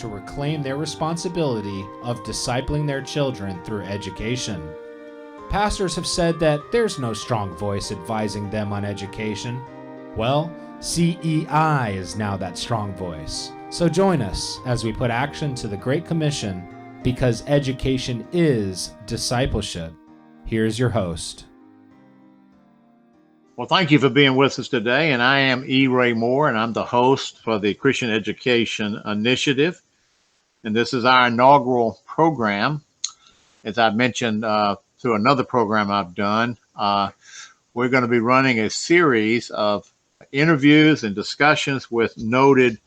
to reclaim their responsibility of discipling their children through education. Pastors have said that there's no strong voice advising them on education. Well, CEI is now that strong voice. So join us as we put action to the Great Commission, because education is discipleship. Here's your host. Well, thank you for being with us today. And I am E. Ray Moore, and I'm the host for the Christian Education Initiative. And this is our inaugural program. As I mentioned through another program I've done, we're going to be running a series of interviews and discussions with noted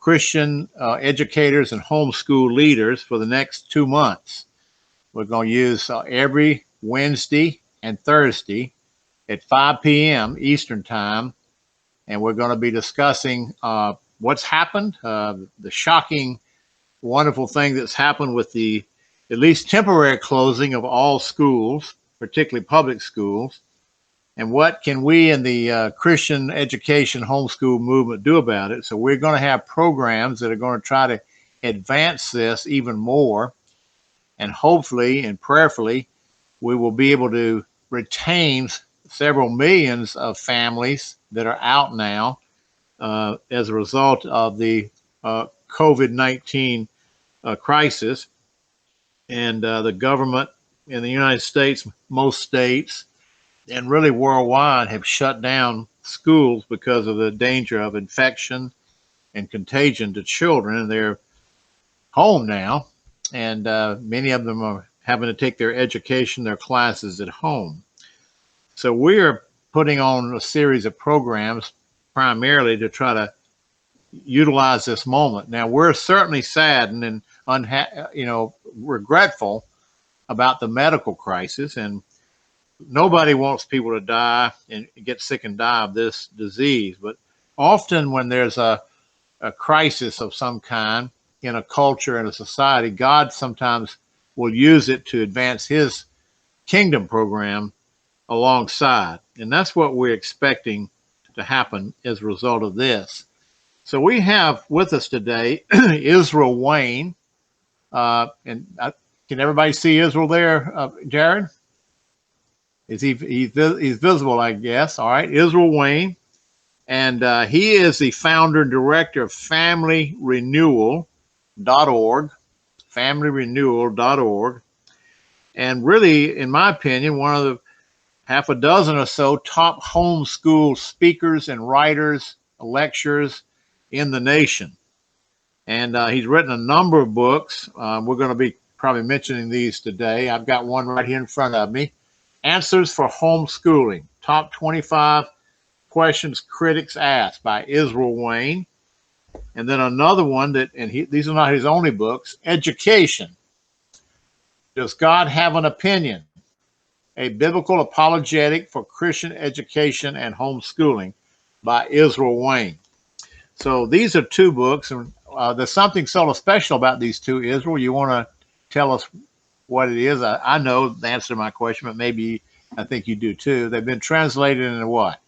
Christian educators and homeschool leaders for the next 2 months. We're going to use every Wednesday and Thursday at 5 p.m. Eastern Time, and we're going to be discussing what's happened, the shocking, wonderful thing that's happened with the at least temporary closing of all schools, particularly public schools, and what can we in the Christian education homeschool movement do about it. So we're going to have programs that are going to try to advance this even more, and hopefully and prayerfully we will be able to retain several millions of families that are out now as a result of the COVID-19 crisis. And the government in the United States, most states, and really worldwide have shut down schools because of the danger of infection and contagion to children. And they're home now, and many of them are having to take their education, their classes at home. So we're putting on a series of programs primarily to try to utilize this moment. Now, we're certainly saddened and regretful about the medical crisis, and nobody wants people to die and get sick and die of this disease. But often when there's a crisis of some kind in a culture, in a society, God sometimes will use it to advance his kingdom program alongside. And that's what we're expecting to happen as a result of this. So we have with us today Israel Wayne. Can everybody see Israel there, Jared? He's visible, I guess. All right, Israel Wayne. And he is the founder and director of FamilyRenewal.org, FamilyRenewal.org. And really, in my opinion, one of the half a dozen or so top homeschool speakers and writers, lecturers in the nation. And he's written a number of books. We're going to be probably mentioning these today. I've got one right here in front of me. Answers for Homeschooling, Top 25 Questions Critics Ask by Israel Wayne. And then another one these are not his only books, Education. Does God Have an Opinion? A Biblical Apologetic for Christian Education and Homeschooling by Israel Wayne. So these are two books, and there's something sort of special about these two. Israel, you want to tell us what it is? I know the answer to my question, but maybe I think you do too. They've been translated into what?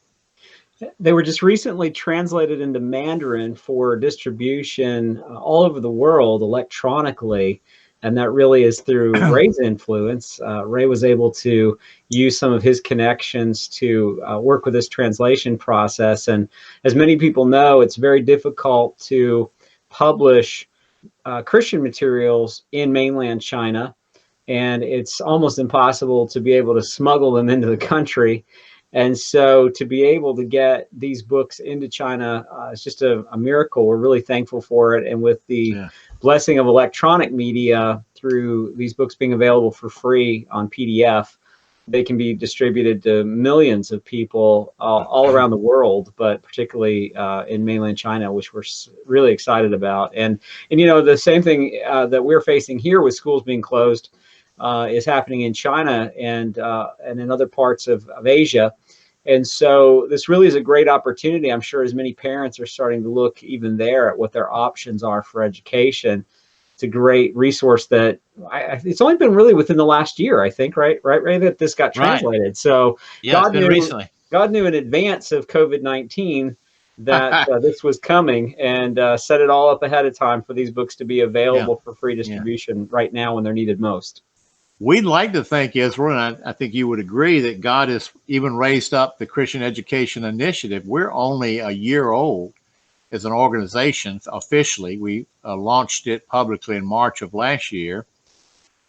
They were just recently translated into Mandarin for distribution all over the world electronically. And that really is through Ray's influence. Ray was able to use some of his connections to work with this translation process. And as many people know, it's very difficult to publish Christian materials in mainland China. And it's almost impossible to be able to smuggle them into the country. And so to be able to get these books into China is just a miracle. We're really thankful for it. And with the blessing of electronic media through these books being available for free on PDF, they can be distributed to millions of people all around the world, but particularly in mainland China, which we're really excited about. And the same thing that we're facing here with schools being closed is happening in China and in other parts of Asia. And so this really is a great opportunity. I'm sure as many parents are starting to look even there at what their options are for education. It's a great resource that it's only been really within the last year, I think, right, Ray, that this got translated. Right. So yeah, God knew recently. God knew in advance of COVID-19 that this was coming, and set it all up ahead of time for these books to be Yeah, available for free yeah. distribution right now when they're needed most. We'd like to thank Israel, and I think you would agree that God has even raised up the Christian Education Initiative. We're only a year old as an organization officially. We launched it publicly in March of last year.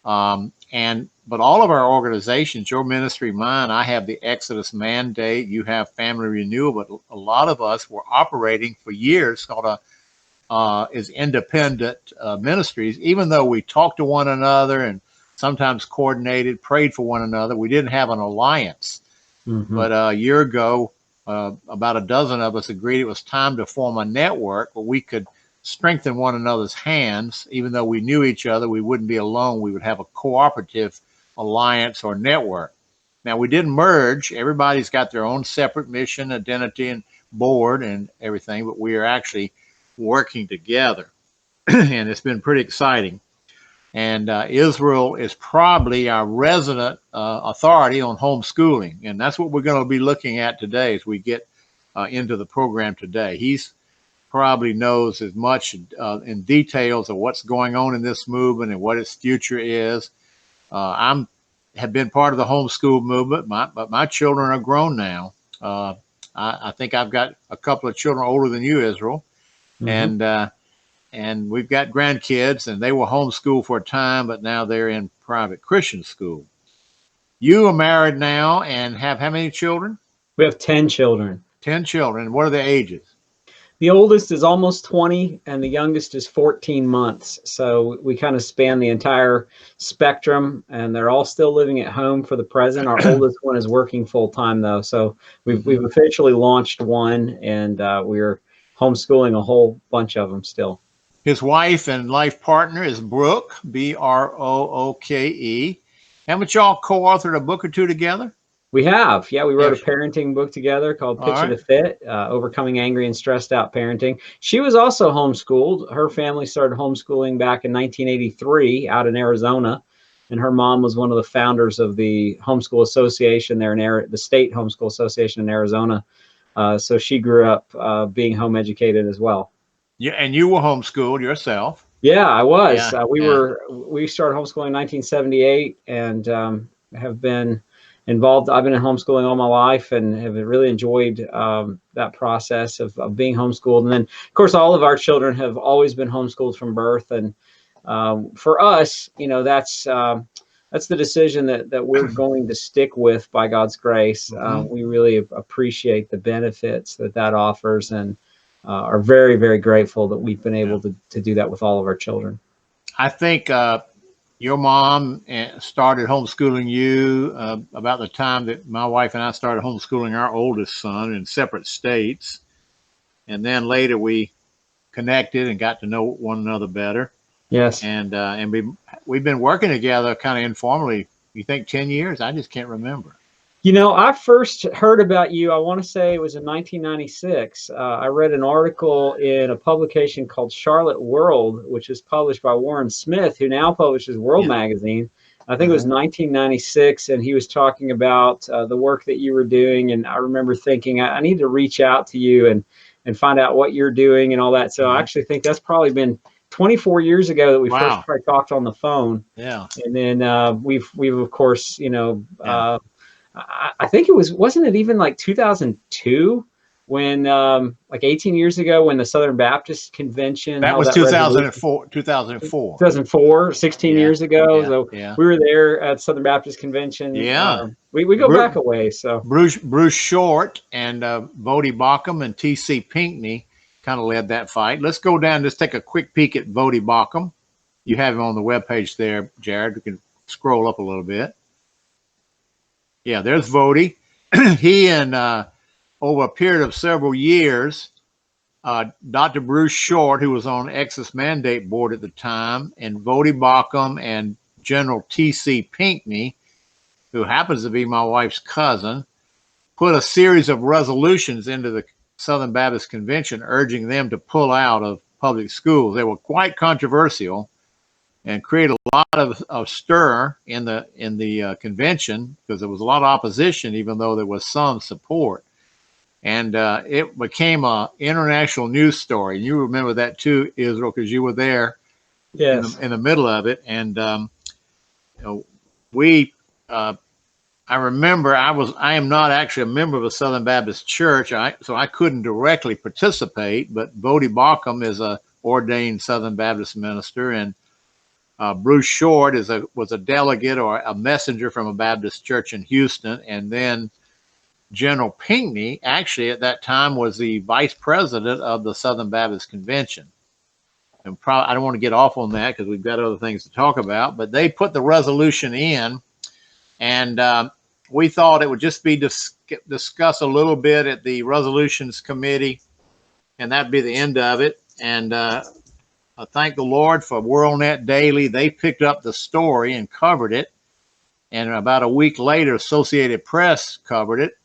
But all of our organizations, your ministry, mine, I have the Exodus Mandate, you have Family Renewal, but a lot of us were operating for years called as independent ministries, even though we talked to one another and sometimes coordinated, prayed for one another. We didn't have an alliance. Mm-hmm. But a year ago, about a dozen of us agreed it was time to form a network where we could strengthen one another's hands. Even though we knew each other, we wouldn't be alone. We would have a cooperative alliance or network. Now, we didn't merge. Everybody's got their own separate mission, identity, and board and everything, but we are actually working together. And it's been pretty exciting. And Israel is probably our resident authority on homeschooling. And that's what we're going to be looking at today as we get into the program today. He's probably knows as much in details of what's going on in this movement and what its future is. Have been part of the homeschool movement, but my children are grown now. I think I've got a couple of children older than you, Israel. Mm-hmm. And we've got grandkids, and they were homeschooled for a time, but now they're in private Christian school. You are married now and have how many children? We have 10 children. 10 children. What are their ages? The oldest is almost 20, and the youngest is 14 months. So we kind of span the entire spectrum, and they're all still living at home for the present. Our oldest one is working full time, though. So we've officially launched one, and we're homeschooling a whole bunch of them still. His wife and life partner is Brooke, Brooke. Haven't y'all co-authored a book or two together? We have. Yeah, we wrote a parenting book together called Picture to Fit, Overcoming Angry and Stressed Out Parenting. She was also homeschooled. Her family started homeschooling back in 1983 out in Arizona. And her mom was one of the founders of the Homeschool Association there in the State Homeschool Association in Arizona. So she grew up being home educated as well. Yeah, and you were homeschooled yourself. Yeah, I was. Yeah, we started homeschooling in 1978 and have been involved. I've been in homeschooling all my life and have really enjoyed that process of being homeschooled. And then, of course, all of our children have always been homeschooled from birth. And for us, that's the decision that we're going to stick with by God's grace. We really appreciate the benefits that offers and are very, very grateful that we've been able to do that with all of our children. I think your mom started homeschooling you about the time that my wife and I started homeschooling our oldest son in separate states. And then later we connected and got to know one another better. Yes. And we've been working together kind of informally. You think 10 years? I just can't remember. I first heard about you, I want to say it was in 1996. I read an article in a publication called Charlotte World, which is published by Warren Smith, who now publishes World Magazine. I think it was 1996, and he was talking about the work that you were doing. And I remember thinking, I need to reach out to you and find out what you're doing and all that. So I actually think that's probably been 24 years ago that we first talked on the phone. Yeah. And then we've of course, I think wasn't it even like 2002 when, like 18 years ago when the Southern Baptist Convention. That was 2004. 2004, 16 years ago. So we were there at Southern Baptist Convention. Yeah. We go back a way. So Bruce Short and Voddie Baucham and T.C. Pinckney kind of led that fight. Let's go down and just take a quick peek at Voddie Baucham. You have him on the webpage there, Jared. We can scroll up a little bit. Yeah, there's Voddie. He and over a period of several years, Dr. Bruce Short, who was on Exodus Mandate Board at the time, and Voddie Baucham and General T.C. Pinckney, who happens to be my wife's cousin, put a series of resolutions into the Southern Baptist Convention urging them to pull out of public schools. They were quite controversial and created a lot of stir in the convention because there was a lot of opposition, even though there was some support. And it became a international news story. You remember that too, Israel, because you were there Yes. in the middle of it. And you know, we, I remember I am not actually a member of a Southern Baptist church, so I couldn't directly participate. But Bodie Bauckham is a ordained Southern Baptist minister, and Bruce Short was a delegate or a messenger from a Baptist church in Houston, and then General Pinckney, actually at that time, was the vice president of the Southern Baptist Convention. And I don't want to get off on that because we've got other things to talk about, but they put the resolution in, and we thought it would just be discuss a little bit at the resolutions committee, and that'd be the end of it. And I thank the Lord for WorldNet Daily. They picked up the story and covered it. And about a week later, Associated Press covered it.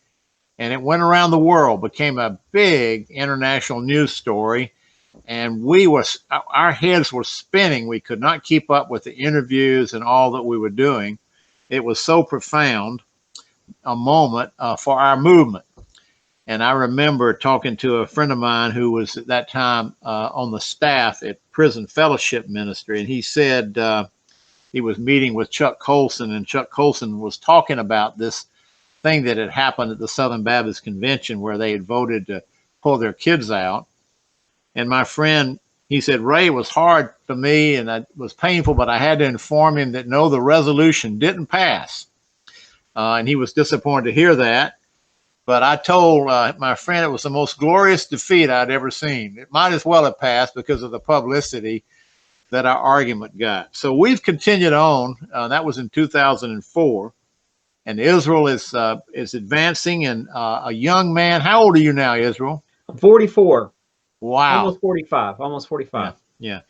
And it went around the world, became a big international news story. And our heads were spinning. We could not keep up with the interviews and all that we were doing. It was so profound a moment for our movement. And I remember talking to a friend of mine who was at that time on the staff at Prison Fellowship Ministry. And he said he was meeting with Chuck Colson, and Chuck Colson was talking about this thing that had happened at the Southern Baptist Convention where they had voted to pull their kids out. And my friend, he said, Ray, it was hard for me and it was painful, but I had to inform him that no, the resolution didn't pass. And he was disappointed to hear that. But I told my friend it was the most glorious defeat I'd ever seen. It might as well have passed because of the publicity that our argument got. So we've continued on. That was in 2004. And Israel is advancing, and a young man. How old are you now, Israel? I'm 44. Wow. Almost 45. Almost 45. Yeah.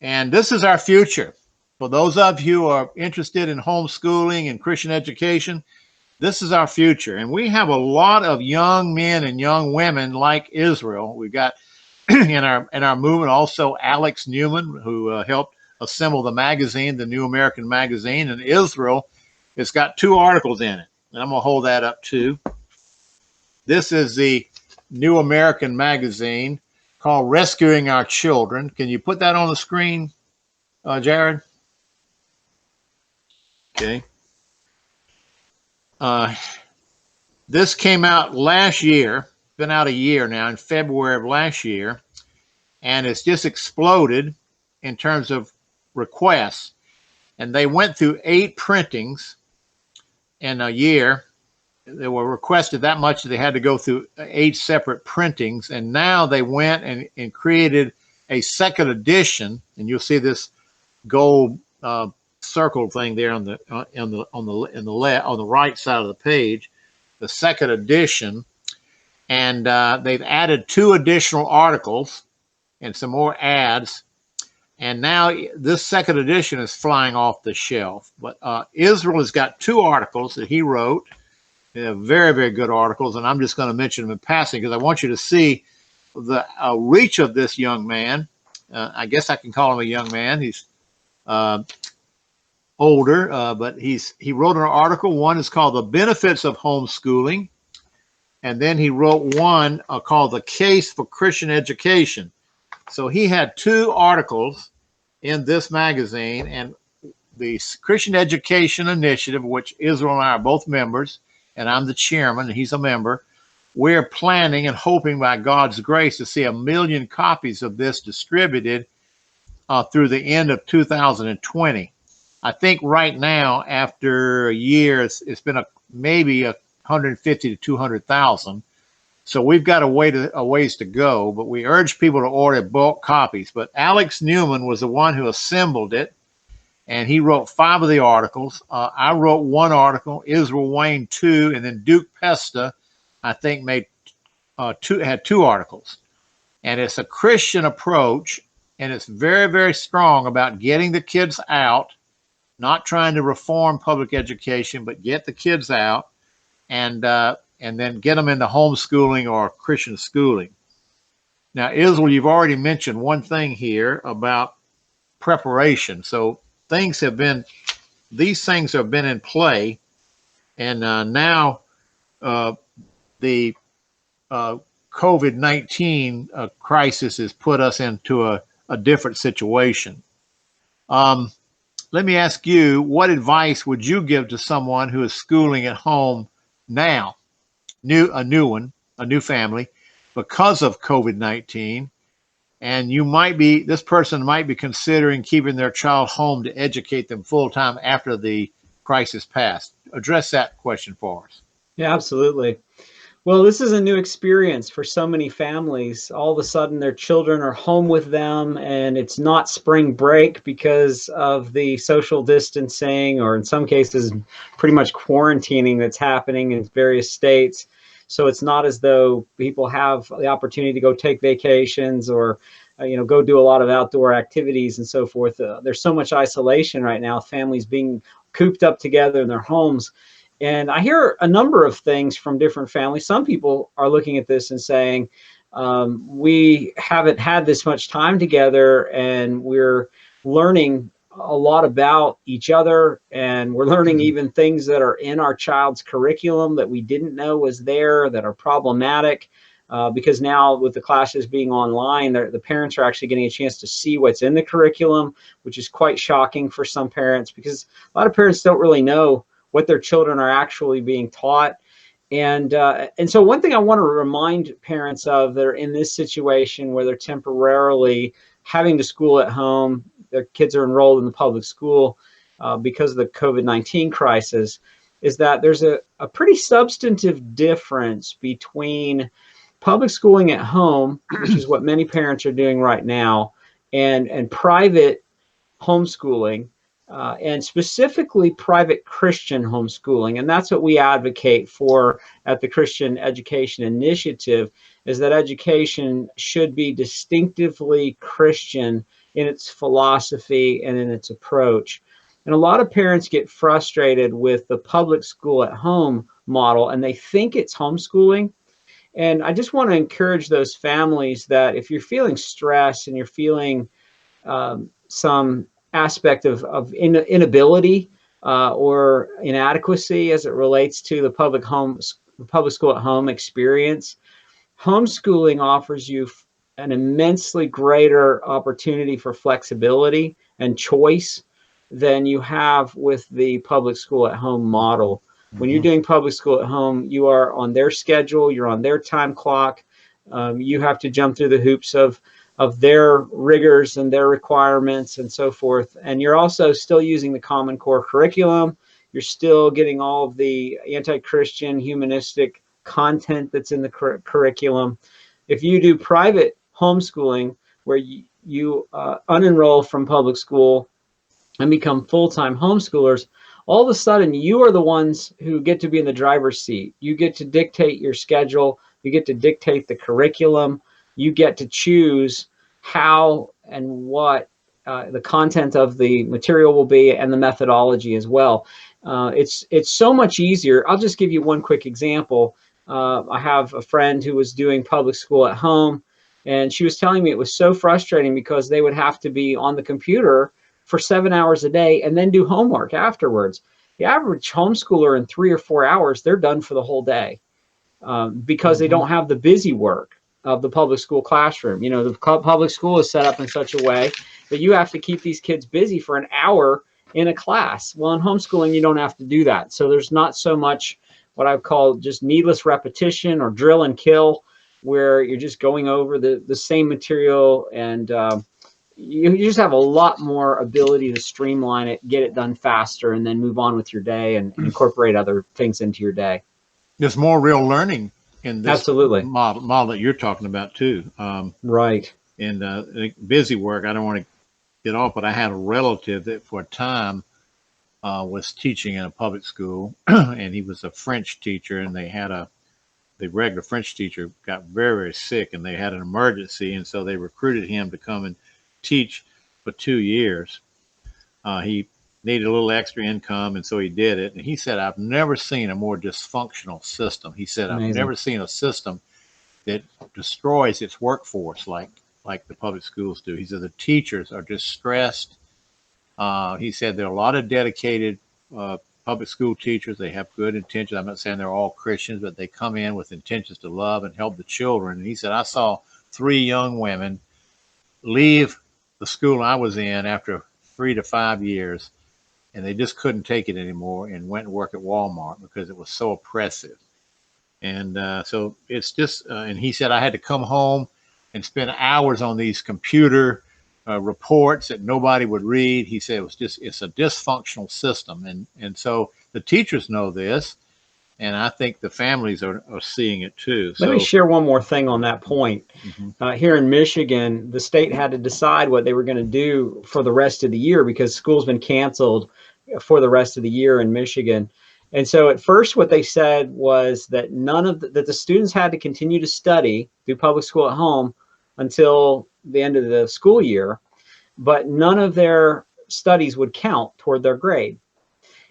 And this is our future. For those of you who are interested in homeschooling and Christian education, this is our future. And we have a lot of young men and young women like Israel. We've got in our movement also Alex Newman, who helped assemble the magazine, the New American Magazine, and Israel. It's got 2 articles in it, and I'm going to hold that up too. This is the New American Magazine called Rescuing Our Children. Can you put that on the screen, Jared? Okay. This came out last year, been out a year now, in February of last year, and it's just exploded in terms of requests. And they went through 8 printings in a year. They were requested that much that they had to go through 8 separate printings. And now they went and created a second edition. And you'll see this gold circle thing there on the right side of the page, the second edition. And they've added 2 additional articles and some more ads. And now this second edition is flying off the shelf. But Israel has got 2 articles that he wrote. They're very, very good articles. And I'm just going to mention them in passing because I want you to see the reach of this young man. I guess I can call him a young man. He's older, but he wrote an article. One is called The Benefits of Homeschooling. And then he wrote one called The Case for Christian Education. So he had 2 articles in this magazine, and the Christian Education Initiative, which Israel and I are both members, and I'm the chairman, and he's a member. We're planning and hoping by God's grace to see 1 million copies of this distributed through the end of 2020. I think right now, after a year, it's been maybe 150 to 200,000. So we've got a ways to go, but we urge people to order bulk copies. But Alex Newman was the one who assembled it, and he wrote 5 of the articles. I wrote 1 article, Israel Wayne 2, and then Duke Pesta, I think, had 2 articles. And it's a Christian approach, and it's very, very strong about getting the kids out, not trying to reform public education, but get the kids out and then get them into homeschooling or Christian schooling. Now, Israel, you've already mentioned one thing here about preparation. So these things have been in play, and now the COVID-19 crisis has put us into a different situation. Um, Let me ask you, what advice would you give to someone who is schooling at home now, a new family, because of COVID-19, and this person might be considering keeping their child home to educate them full time after the crisis passed? Address that question for us. Yeah, absolutely. Well, this is a new experience for so many families. All of a sudden, their children are home with them, and it's not spring break because of the social distancing, or in some cases, pretty much quarantining that's happening in various states. So it's not as though people have the opportunity to go take vacations or, go do a lot of outdoor activities and so forth. There's so much isolation right now, families being cooped up together in their homes. And I hear a number of things from different families. Some people are looking at this and saying, we haven't had this much time together, and we're learning a lot about each other, and we're learning even things that are in our child's curriculum that we didn't know was there, that are problematic. Because now with the classes being online, the parents are actually getting a chance to see what's in the curriculum, which is quite shocking for some parents, because a lot of parents don't really know what their children are actually being taught. And so one thing I want to remind parents of that are in this situation where they're temporarily having to school at home, their kids are enrolled in the public school because of the COVID-19 crisis, is that there's a pretty substantive difference between public schooling at home, which is what many parents are doing right now, and private homeschooling, and specifically private Christian homeschooling. And that's what we advocate for at the Christian Education Initiative, is that education should be distinctively Christian in its philosophy and in its approach. And a lot of parents get frustrated with the public school at home model, and they think it's homeschooling. And I just want to encourage those families that if you're feeling stress and you're feeling some aspect of inability or inadequacy as it relates to the public school at home experience, homeschooling offers you an immensely greater opportunity for flexibility and choice than you have with the public school at home model. When you're doing public school at home, you are on their schedule, you're on their time clock. You have to jump through the hoops of their rigors and their requirements and so forth. And you're also still using the Common Core curriculum. You're still getting all of the anti-Christian humanistic content that's in the curriculum. If you do private homeschooling, where you unenroll from public school and become full-time homeschoolers, all of a sudden you are the ones who get to be in the driver's seat. You get to dictate your schedule. You get to dictate the curriculum. You get to choose how and what the content of the material will be, and the methodology as well. It's so much easier. I'll just give you one quick example. I have a friend who was doing public school at home, and she was telling me it was so frustrating because they would have to be on the computer for 7 hours a day and then do homework afterwards. The average homeschooler in 3 or 4 hours, they're done for the whole day because they don't have the busy work of the public school classroom. The public school is set up in such a way that you have to keep these kids busy for an hour in a class. Well, in homeschooling, you don't have to do that. So there's not so much what I call just needless repetition or drill and kill, where you're just going over the same material, and you just have a lot more ability to streamline it, get it done faster, and then move on with your day and incorporate other things into your day. There's more real learning in this Absolutely model that you're talking about too. Right. And busy work, I don't want to get off, but I had a relative that for a time was teaching in a public school, and he was a French teacher, and the regular French teacher got very, very sick, and they had an emergency, and so they recruited him to come and teach for 2 years. He needed a little extra income, and so he did it. And he said, I've never seen a more dysfunctional system. He said, Amazing. I've never seen a system that destroys its workforce like the public schools do. He said the teachers are just stressed. He said there are a lot of dedicated public school teachers. They have good intentions. I'm not saying they're all Christians, but they come in with intentions to love and help the children. And he said, I saw 3 young women leave the school I was in after 3 to 5 years, and they just couldn't take it anymore and went and worked at Walmart because it was so oppressive. And so it's just, and he said, I had to come home and spend hours on these computer reports that nobody would read. He said it's a dysfunctional system. And so the teachers know this, and I think the families are seeing it too. Let me share one more thing on that point. Here in Michigan, the state had to decide what they were going to do for the rest of the year because school's been canceled for the rest of the year in Michigan. And so at first what they said was that that the students had to continue to study, do public school at home until the end of the school year, but none of their studies would count toward their grade.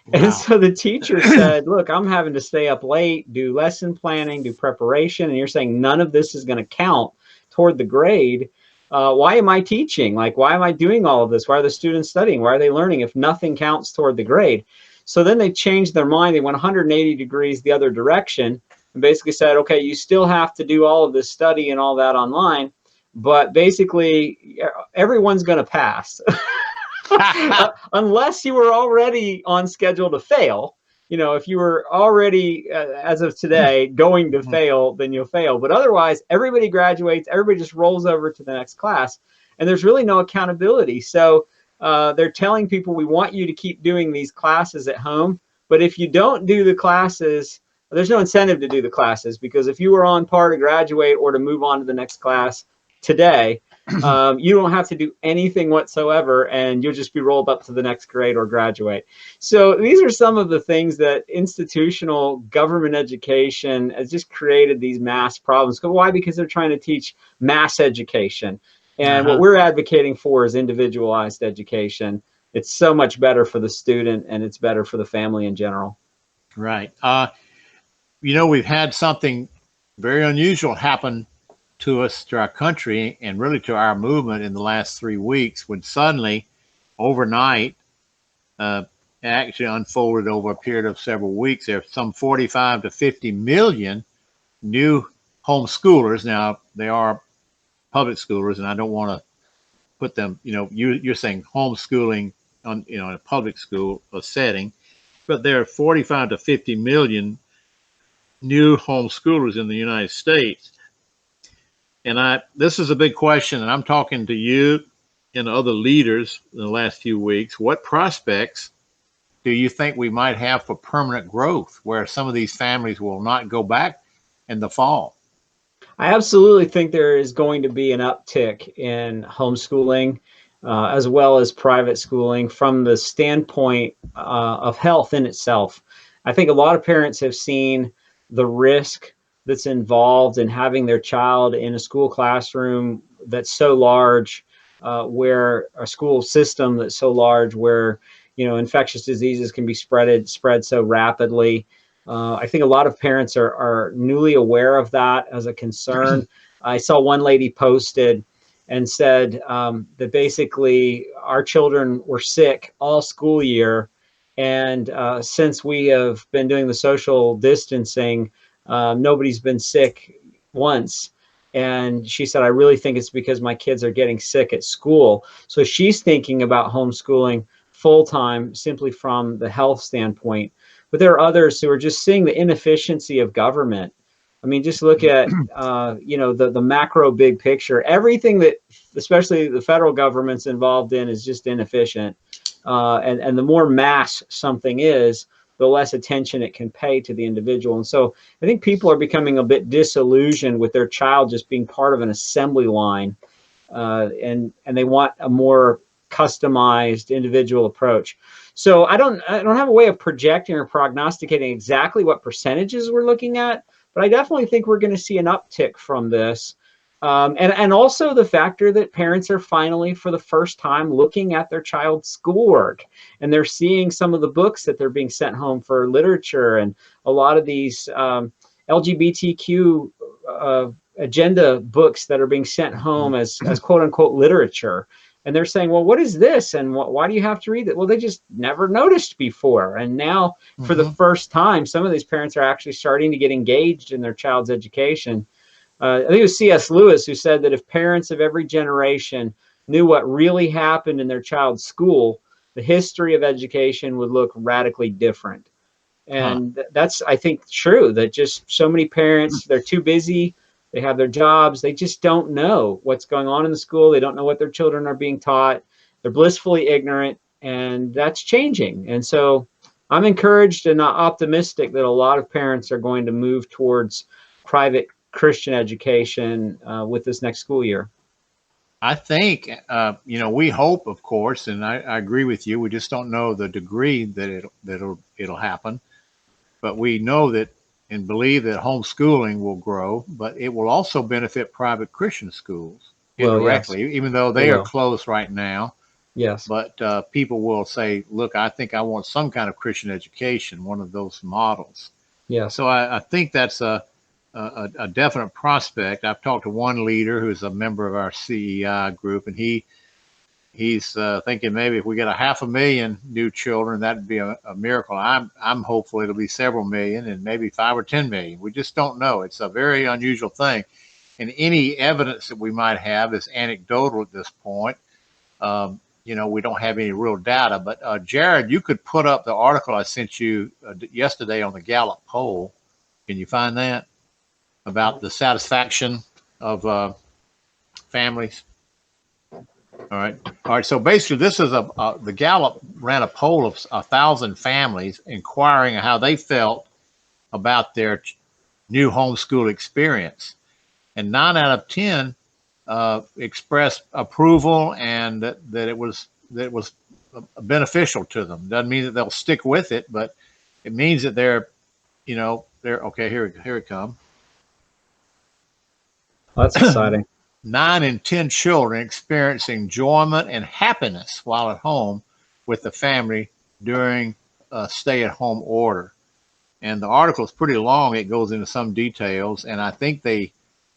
Wow. And so the teacher said, look, I'm having to stay up late, do lesson planning, do preparation, and you're saying none of this is going to count toward the grade. Why am I teaching? Like, why am I doing all of this? Why are the students studying? Why are they learning if nothing counts toward the grade? So then they changed their mind. They went 180 degrees the other direction and basically said, okay, you still have to do all of this study and all that online, but basically everyone's going to pass unless you were already on schedule to fail. You know, if you were already, as of today, going to fail, then you'll fail. But otherwise, everybody graduates, everybody just rolls over to the next class, and there's really no accountability. So they're telling people, we want you to keep doing these classes at home, but if you don't do the classes, there's no incentive to do the classes, because if you were on par to graduate or to move on to the next class today, you don't have to do anything whatsoever, and you'll just be rolled up to the next grade or graduate. So these are some of the things that institutional government education has just created these mass problems. Why? Because they're trying to teach mass education. And what we're advocating for is individualized education. It's so much better for the student, and it's better for the family in general. Right. You know, we've had something very unusual happen to us, to our country, and really to our movement in the last 3 weeks, when suddenly, overnight, actually unfolded over a period of several weeks, there are some 45 to 50 million new homeschoolers. Now, they are public schoolers, and I don't want to put them, you know, you're saying homeschooling on, you know, in a public school setting, but there are 45 to 50 million new homeschoolers in the United States. And this is a big question, and I'm talking to you and other leaders in the last few weeks. What prospects do you think we might have for permanent growth, where some of these families will not go back in the fall? I absolutely think there is going to be an uptick in homeschooling as well as private schooling from the standpoint of health in itself. I think a lot of parents have seen the risk that's involved in having their child in a school classroom that's so large, where a school system that's so large, where, you know, infectious diseases can be spread so rapidly. I think a lot of parents are newly aware of that as a concern. I saw one lady posted and said that basically our children were sick all school year, and since we have been doing the social distancing, nobody's been sick once. And she said, I really think it's because my kids are getting sick at school. So she's thinking about homeschooling full-time simply from the health standpoint. But there are others who are just seeing the inefficiency of government. I mean, just look at, you know, the macro big picture. Everything that, especially the federal government's involved in, is just inefficient. And the more mass something is, the less attention it can pay to the individual. And so I think people are becoming a bit disillusioned with their child just being part of an assembly line, and they want a more customized individual approach. So I don't have a way of projecting or prognosticating exactly what percentages we're looking at, but I definitely think we're going to see an uptick from this. And also the factor that parents are finally, for the first time, looking at their child's schoolwork, and they're seeing some of the books that they're being sent home for literature, and a lot of these LGBTQ agenda books that are being sent home as quote unquote literature. And they're saying, well, what is this? And why do you have to read it? Well, they just never noticed before. And now, for the first time, some of these parents are actually starting to get engaged in their child's education. I think it was C.S. Lewis who said that if parents of every generation knew what really happened in their child's school, the history of education would look radically different. And that's, I think, true, that just so many parents, they're too busy. They have their jobs. They just don't know what's going on in the school. They don't know what their children are being taught. They're blissfully ignorant, and that's changing. And so I'm encouraged and optimistic that a lot of parents are going to move towards private Christian education with this next school year. I think, we hope, of course, and I agree with you. We just don't know the degree that it'll happen. But we know that and believe that homeschooling will grow, but it will also benefit private Christian schools indirectly, yes, even though they are closed right now. Yes. But people will say, look, I think I want some kind of Christian education, one of those models. Yes. So I think that's a definite prospect. I've talked to one leader who's a member of our CEI group, and he's thinking maybe if we get 500,000 new children, that'd be a miracle. I'm hopeful it'll be several million, and maybe 5 or 10 million. We just don't know. It's a very unusual thing, and any evidence that we might have is anecdotal at this point. We don't have any real data. But Jared, you could put up the article I sent you yesterday on the Gallup poll. Can you find that about the satisfaction of families? All right. So basically, this is the Gallup ran a poll of 1,000 families inquiring how they felt about their new homeschool experience, and 9 out of 10 expressed approval and that it was beneficial to them. Doesn't mean that they'll stick with it, but it means that they're okay. Here it comes. That's exciting. 9 in 10 children experiencing enjoyment and happiness while at home with the family during a stay-at-home order. And the article is pretty long. It goes into some details, and I think they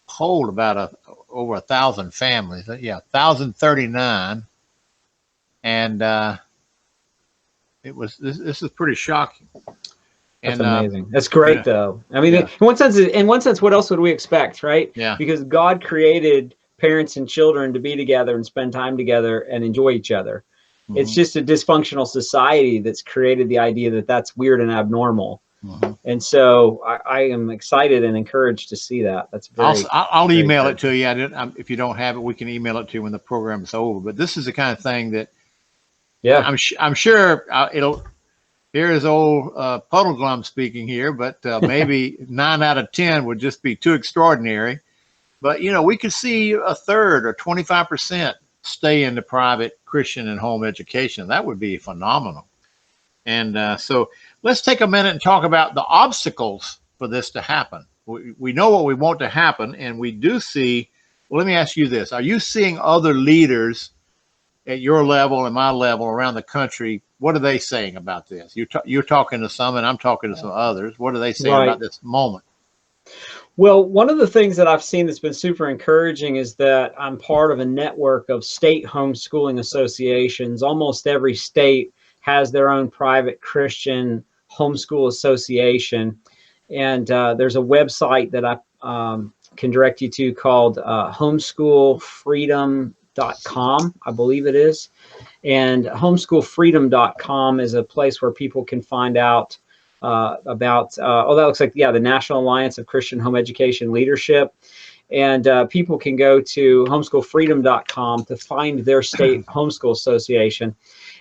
polled about over 1,000 families. 1,039, and this is pretty shocking. That's amazing. That's great, though. I mean, in one sense, what else would we expect, right? Yeah. Because God created parents and children to be together and spend time together and enjoy each other. Mm-hmm. It's just a dysfunctional society that's created the idea that that's weird and abnormal. Mm-hmm. And so I am excited and encouraged to see that. That's very. I'll email it to you. If you don't have it, we can email it to you when the program is over. But this is the kind of thing that, I'm sure it'll. Here is old Puddleglum speaking here, but maybe 9 out of 10 would just be too extraordinary. But, we could see a third or 25% stay in the private Christian and home education. That would be phenomenal. And so let's take a minute and talk about the obstacles for this to happen. We know what we want to happen, and we do see. Well, let me ask you this. Are you seeing other leaders at your level and my level around the country? What are they saying about this? You're talking to some, and I'm talking to some others. What are they saying about this moment? Well, one of the things that I've seen that's been super encouraging is that I'm part of a network of state homeschooling associations. Almost every state has their own private Christian homeschool association. And there's a website that I can direct you to called homeschoolfreedom.com, I believe it is. And homeschoolfreedom.com is a place where people can find out about, that looks like, the National Alliance of Christian Home Education Leadership. And people can go to homeschoolfreedom.com to find their state homeschool association.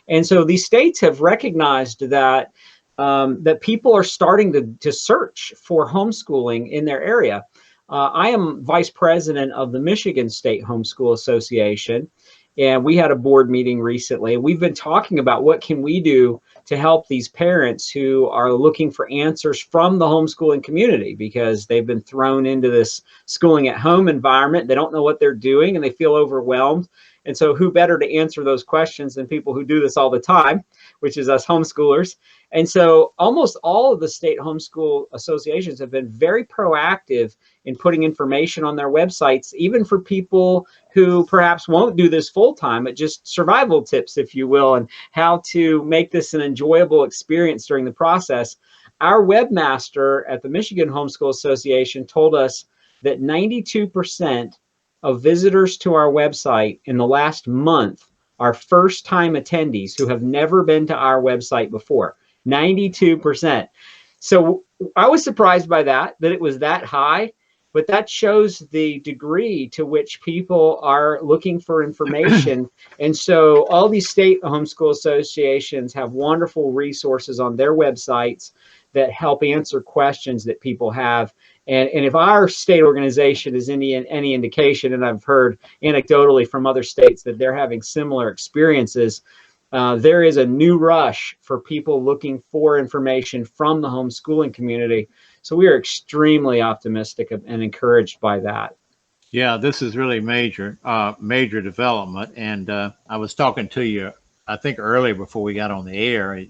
And so these states have recognized that that people are starting to search for homeschooling in their area. I am vice president of the Michigan State Homeschool Association, and we had a board meeting recently. We've been talking about what can we do to help these parents who are looking for answers from the homeschooling community, because they've been thrown into this schooling at home environment. They don't know what they're doing and they feel overwhelmed. And so who better to answer those questions than people who do this all the time, which is us homeschoolers. And so almost all of the state homeschool associations have been very proactive in putting information on their websites, even for people who perhaps won't do this full time, but just survival tips, if you will, and how to make this an enjoyable experience during the process. Our webmaster at the Michigan Homeschool Association told us that 92% of visitors to our website in the last month are first-time attendees who have never been to our website before. 92%. So I was surprised by that it was that high, but that shows the degree to which people are looking for information. And so all these state homeschool associations have wonderful resources on their websites that help answer questions that people have. And if our state organization is any indication, and I've heard anecdotally from other states that they're having similar experiences, there is a new rush for people looking for information from the homeschooling community. So we are extremely optimistic and encouraged by that. Yeah, this is really major development. And I was talking to you, I think earlier before we got on the air.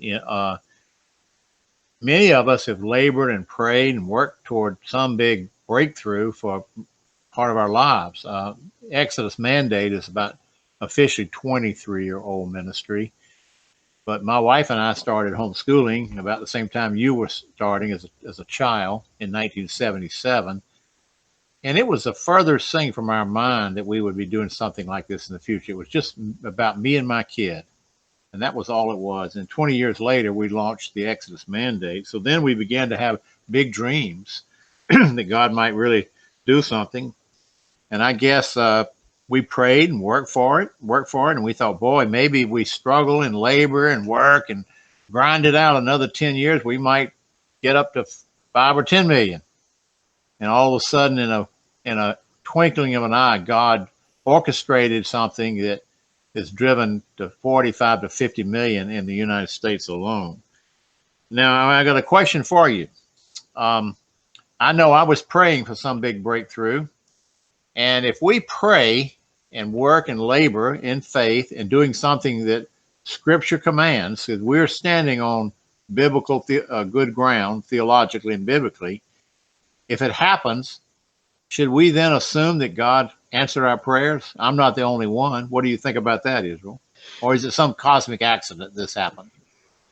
Many of us have labored and prayed and worked toward some big breakthrough for part of our lives. Exodus Mandate is about officially 23-year-old ministry. But my wife and I started homeschooling about the same time you were starting as a child in 1977. And it was the furthest thing from our mind that we would be doing something like this in the future. It was just about me and my kid. And that was all it was. And 20 years later, we launched the Exodus Mandate. So then we began to have big dreams that God might really do something. And I guess we prayed and worked for it. And we thought, boy, maybe we struggle and labor and work and grind it out another 10 years. We might get up to 5 or 10 million. And all of a sudden, in a twinkling of an eye, God orchestrated something that is driven to 45 to 50 million in the United States alone. Now, I got a question for you. I know I was praying for some big breakthrough. And if we pray and work and labor in faith and doing something that Scripture commands, because we're standing on biblical good ground, theologically and biblically, if it happens, should we then assume that God answered our prayers? I'm not the only one. What do you think about that, Israel? Or is it some cosmic accident this happened?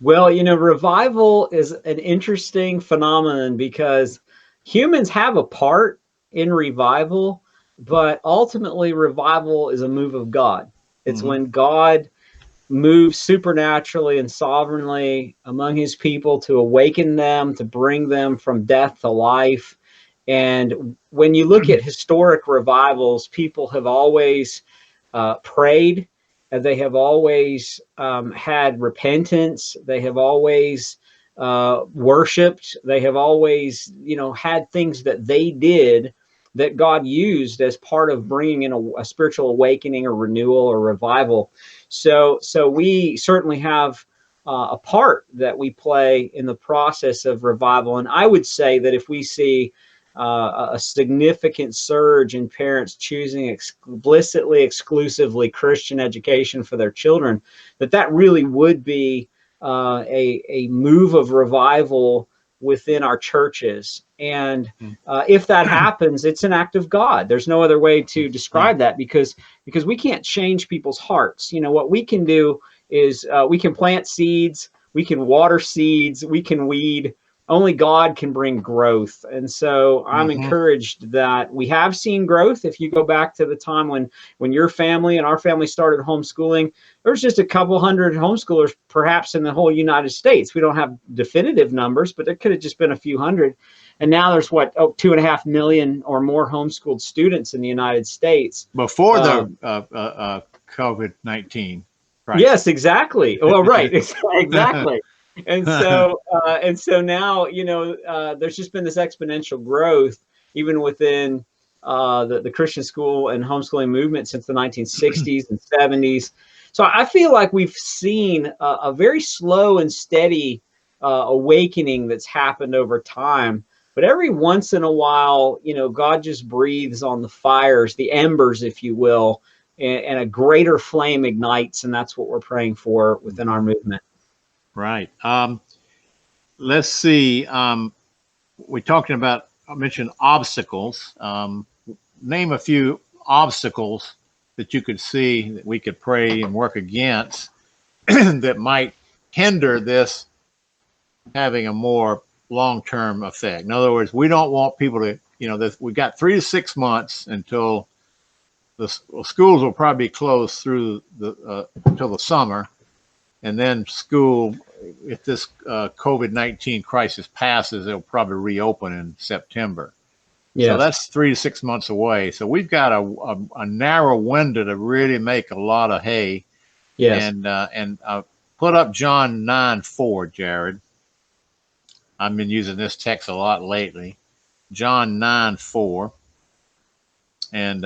Well, revival is an interesting phenomenon because humans have a part in revival, but ultimately revival is a move of God. It's when God moves supernaturally and sovereignly among his people to awaken them, to bring them from death to life. And when you look at historic revivals, people have always prayed, and they have always had repentance. They have always worshipped. They have always, had things that they did that God used as part of bringing in a spiritual awakening or renewal or revival. So we certainly have a part that we play in the process of revival. And I would say that if we see a significant surge in parents choosing explicitly, exclusively Christian education for their children, that really would be a move of revival within our churches. And if that happens, it's an act of God. There's no other way to describe that because we can't change people's hearts. What we can do is we can plant seeds, we can water seeds, we can weed. Only God can bring growth. And so I'm encouraged that we have seen growth. If you go back to the time when your family and our family started homeschooling, there's just a couple hundred homeschoolers perhaps in the whole United States. We don't have definitive numbers, but there could have just been a few hundred. And now there's 2.5 million or more homeschooled students in the United States. Before the COVID-19. Right. Yes, exactly. Well, right. Exactly. And so now, there's just been this exponential growth, even within the Christian school and homeschooling movement since the 1960s and 70s. So I feel like we've seen a very slow and steady awakening that's happened over time. But every once in a while, God just breathes on the fires, the embers, if you will, and a greater flame ignites, and that's what we're praying for within our movement. Right. Let's see. We're talking about, I mentioned obstacles. Name a few obstacles that you could see that we could pray and work against that might hinder this having a more long-term effect. In other words, we don't want people to, we've got 3 to 6 months until the schools will probably be closed through until the summer, and then school, if this COVID-19 crisis passes, it'll probably reopen in September. Yes. So that's 3 to 6 months away. So we've got a narrow window to really make a lot of hay. Yes. And put up John 9:4, Jared. I've been using this text a lot lately. John 9:4. And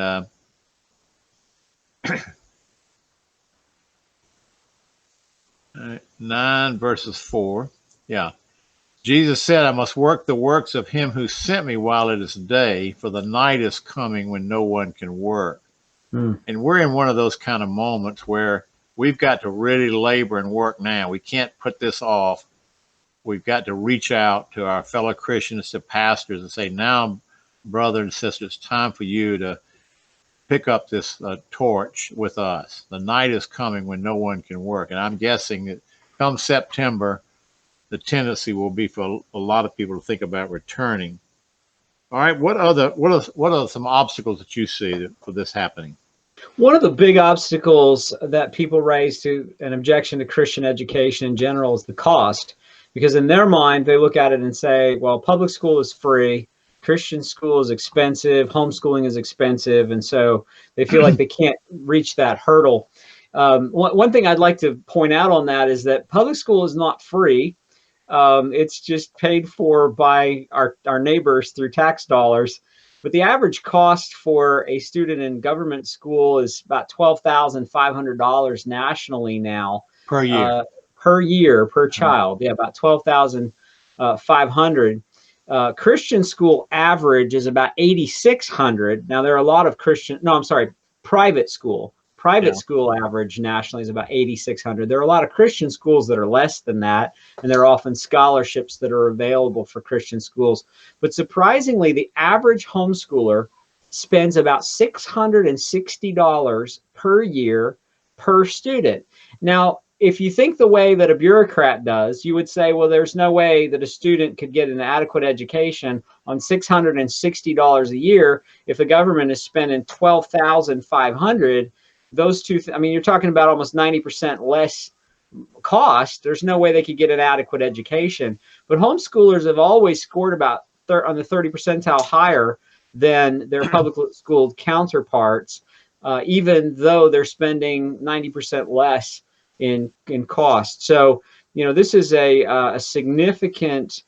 9 verses 4. Yeah. Jesus said, I must work the works of him who sent me while it is day, for the night is coming when no one can work. And we're in one of those kind of moments where we've got to really labor and work now. We can't put this off. We've got to reach out to our fellow Christians, to pastors, and say, now, brother and sister, it's time for you to pick up this torch with us. The night is coming when no one can work. And I'm guessing that come September, the tendency will be for a lot of people to think about returning. All right, what are some obstacles that you see for this happening? One of the big obstacles that people raise to an objection to Christian education in general is the cost, because in their mind, they look at it and say, well, public school is free, Christian school is expensive, homeschooling is expensive, and so they feel like they can't reach that hurdle. One thing I'd like to point out on that is that public school is not free. It's just paid for by our neighbors through tax dollars. But the average cost for a student in government school is about $12,500 nationally now. Per year. Per child. Yeah, about $12,500. Christian school average is about $8,600. Now, there are a lot of private school. Private school average nationally is about $8,600. There are a lot of Christian schools that are less than that, and there are often scholarships that are available for Christian schools. But surprisingly, the average homeschooler spends about $660 per year per student. Now, if you think the way that a bureaucrat does, you would say, well, there's no way that a student could get an adequate education on $660 a year if the government is spending $12,500. Those two, you're talking about almost 90% less cost. There's no way they could get an adequate education. But homeschoolers have always scored about on the 30 percentile higher than their public school counterparts, even though they're spending 90% less in cost. So, this is a significant,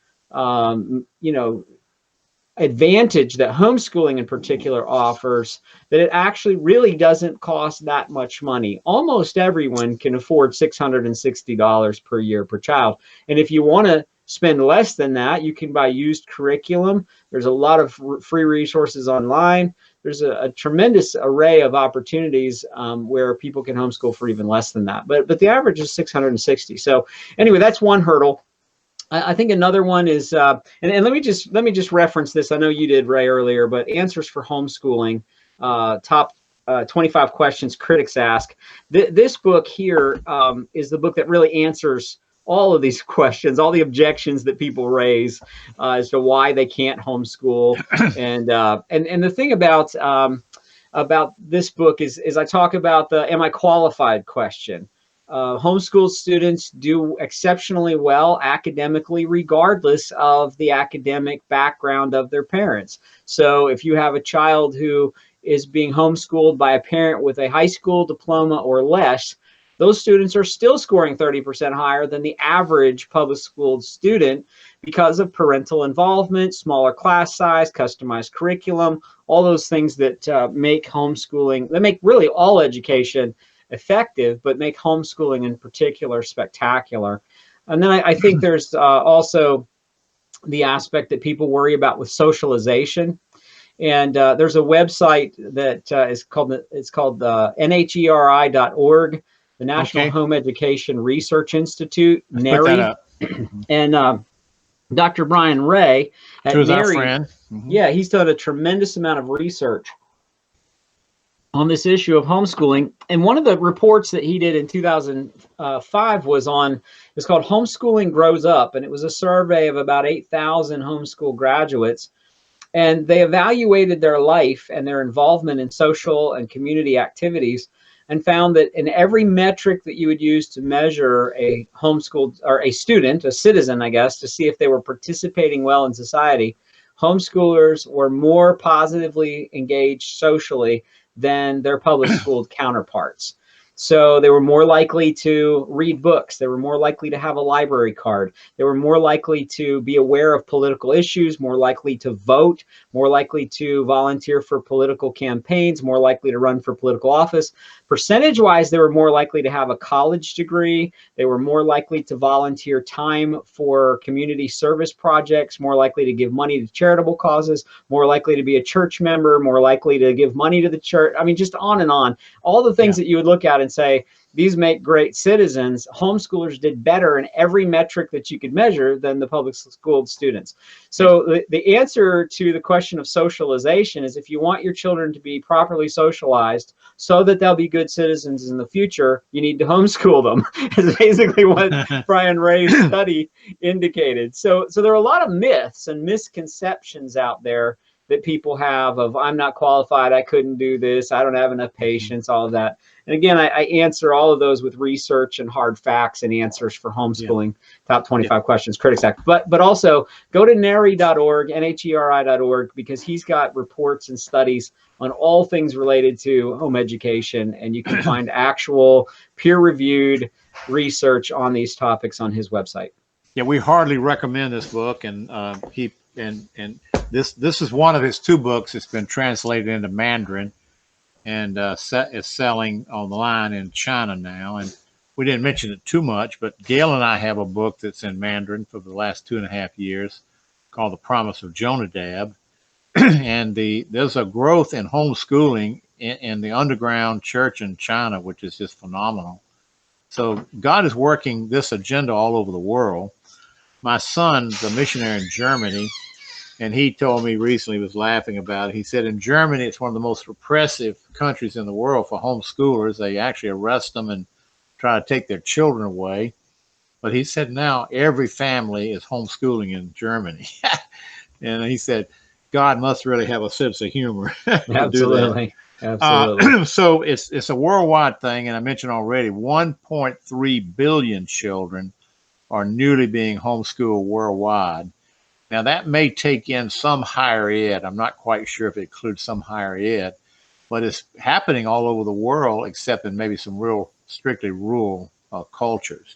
advantage that homeschooling in particular offers, that it actually really doesn't cost that much money. Almost everyone can afford $660 per year per child. And if you want to spend less than that, you can buy used curriculum. There's a lot of free resources online. There's a tremendous array of opportunities where people can homeschool for even less than that. But the average is $660. So anyway, that's one hurdle. I think another one is, and let me just reference this. I know you did, Ray, earlier, but Answers for Homeschooling, top 25 questions critics ask. This book here is the book that really answers all of these questions, all the objections that people raise as to why they can't homeschool. And the thing about this book is I talk about the "Am I qualified?" question. Homeschool students do exceptionally well academically, regardless of the academic background of their parents. So if you have a child who is being homeschooled by a parent with a high school diploma or less, those students are still scoring 30% higher than the average public school student because of parental involvement, smaller class size, customized curriculum, all those things that make homeschooling, that make really all education effective, but make homeschooling in particular spectacular. And then I think there's also the aspect that people worry about with socialization. And there's a website that is called nheri.org, the National Okay. Home Education Research Institute, Let's put that NERI. up. And Dr. Brian Ray at Who's our NERI, friend? yeah, he's done a tremendous amount of research on this issue of homeschooling. And one of the reports that he did in 2005 was on, it's called Homeschooling Grows Up. And it was a survey of about 8,000 homeschool graduates. And they evaluated their life and their involvement in social and community activities and found that in every metric that you would use to measure a homeschooled or a student, a citizen, I guess, to see if they were participating well in society, homeschoolers were more positively engaged socially than their public school counterparts. So they were more likely to read books. They were more likely to have a library card. They were more likely to be aware of political issues, more likely to vote, more likely to volunteer for political campaigns, more likely to run for political office. Percentage-wise, they were more likely to have a college degree. They were more likely to volunteer time for community service projects, more likely to give money to charitable causes, more likely to be a church member, more likely to give money to the church. I mean, just on and on. All the things that you would look at and say, these make great citizens. Homeschoolers did better in every metric that you could measure than the public school students. So the answer to the question of socialization is, if you want your children to be properly socialized so that they'll be good citizens in the future, you need to homeschool them, is basically what Brian Ray's study indicated. So there are a lot of myths and misconceptions out there that people have of, I'm not qualified, I couldn't do this, I don't have enough patience, all of that. And again, I answer all of those with research and hard facts and answers for homeschooling, top 25 questions, Critics Act. But also go to NERI.org, NHERI.org, because he's got reports and studies on all things related to home education, and you can find actual peer-reviewed research on these topics on his website. Yeah, we hardly recommend this book, and this is one of his 2 books. It's been translated into Mandarin, and is selling on the line in China now. And we didn't mention it too much, but Gail and I have a book that's in Mandarin for the last 2.5 years called The Promise of Jonadab. And there's a growth in homeschooling in the underground church in China, which is just phenomenal. So God is working this agenda all over the world. My son's a missionary in Germany, and he told me recently, he was laughing about it. He said in Germany, it's one of the most repressive countries in the world for homeschoolers. They actually arrest them and try to take their children away. But he said now every family is homeschooling in Germany. And he said, God must really have a sense of humor to Absolutely. do that. Absolutely. So it's a worldwide thing. And I mentioned already, 1.3 billion children are newly being homeschooled worldwide. Now, that may take in some higher ed. I'm not quite sure if it includes some higher ed, but it's happening all over the world, except in maybe some real strictly rural cultures.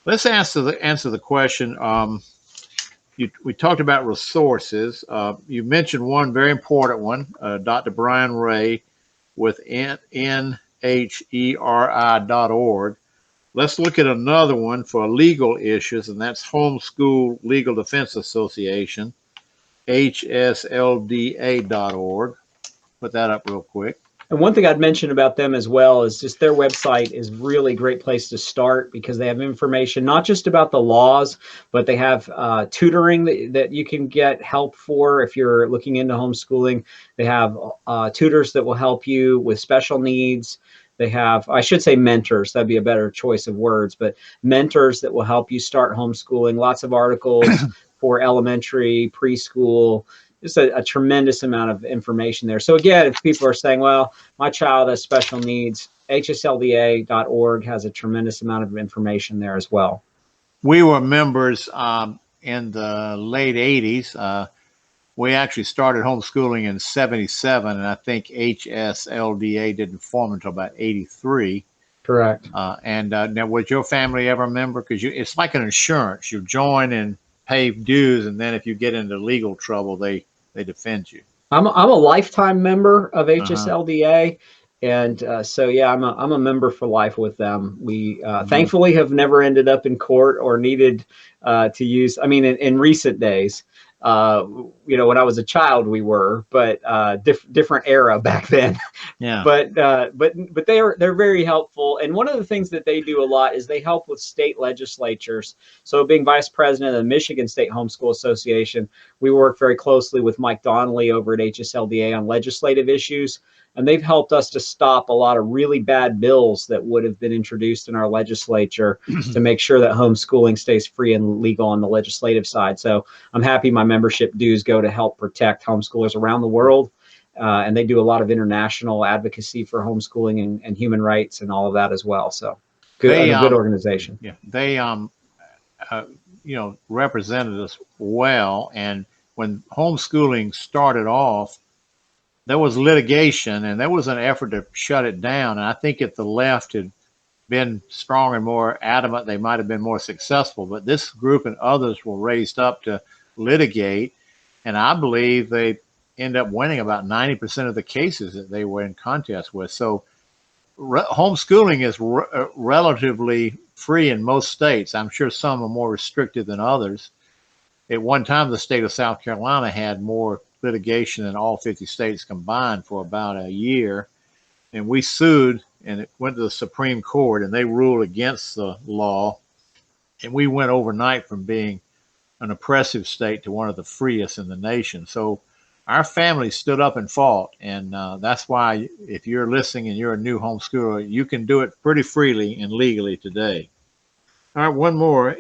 Let's answer the question. We talked about resources. You mentioned one very important one, Dr. Brian Ray with NHERI.org. Let's look at another one for legal issues, and that's Homeschool Legal Defense Association, HSLDA.org. Put that up real quick. And one thing I'd mention about them as well is just their website is really a great place to start, because they have information not just about the laws, but they have tutoring that you can get help for if you're looking into homeschooling. They have tutors that will help you with special needs. They have, I should say mentors, that'd be a better choice of words, but mentors that will help you start homeschooling. Lots of articles for elementary, preschool, just a tremendous amount of information there. So again, if people are saying, well, my child has special needs, HSLDA.org has a tremendous amount of information there as well. We were members in the late 80s. We actually started homeschooling in 77, and I think HSLDA didn't form until about 83. Correct. Now, was your family ever a member? Because it's like an insurance. You join and pay dues, and then if you get into legal trouble, they defend you. I'm a lifetime member of HSLDA. And so, yeah, I'm a member for life with them. We thankfully have never ended up in court or needed to use, I mean, in recent days, When I was a child, we were, but different era back then. Yeah. But they're very helpful. And one of the things that they do a lot is they help with state legislatures. So being vice president of the Michigan State Homeschool Association, we work very closely with Mike Donnelly over at HSLDA on legislative issues. And they've helped us to stop a lot of really bad bills that would have been introduced in our legislature to make sure that homeschooling stays free and legal on the legislative side. So I'm happy my membership dues go to help protect homeschoolers around the world. And they do a lot of international advocacy for homeschooling and human rights and all of that as well. So good organization. Yeah, they represented us well. And when homeschooling started off, there was litigation and there was an effort to shut it down. And I think if the left had been strong and more adamant, they might have been more successful. But this group and others were raised up to litigate. And I believe they end up winning about 90% of the cases that they were in contest with. So homeschooling is relatively free in most states. I'm sure some are more restricted than others. At one time, the state of South Carolina had more litigation than all 50 states combined for about a year. And we sued, and it went to the Supreme Court, and they ruled against the law. And we went overnight from being an oppressive state to one of the freest in the nation. So our family stood up and fought. And that's why if you're listening and you're a new homeschooler, you can do it pretty freely and legally today. All right, one more.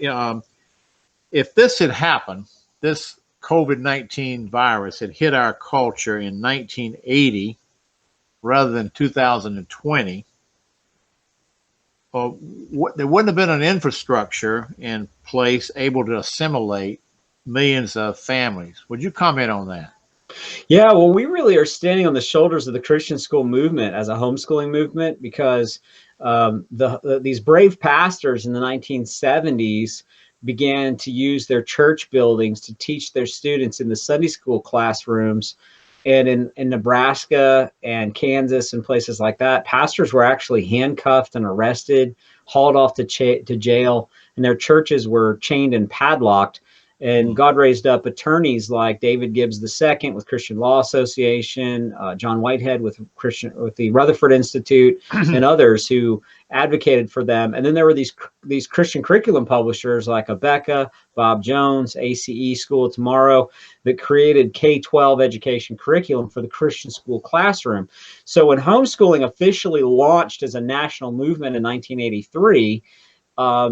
If this had happened, this COVID-19 virus had hit our culture in 1980 rather than 2020, there wouldn't have been an infrastructure in place able to assimilate millions of families. Would you comment on that? Yeah, well, we really are standing on the shoulders of the Christian school movement as a homeschooling movement, because these brave pastors in the 1970s began to use their church buildings to teach their students in the Sunday school classrooms. And in Nebraska and Kansas and places like that, pastors were actually handcuffed and arrested, hauled off to jail, and their churches were chained and padlocked. And God raised up attorneys like David Gibbs II with Christian Law Association, John Whitehead with the Rutherford Institute, and others who advocated for them. And then there were these Christian curriculum publishers like Abeka, Bob Jones, ACE School of Tomorrow, that created K-12 education curriculum for the Christian school classroom. So when homeschooling officially launched as a national movement in 1983,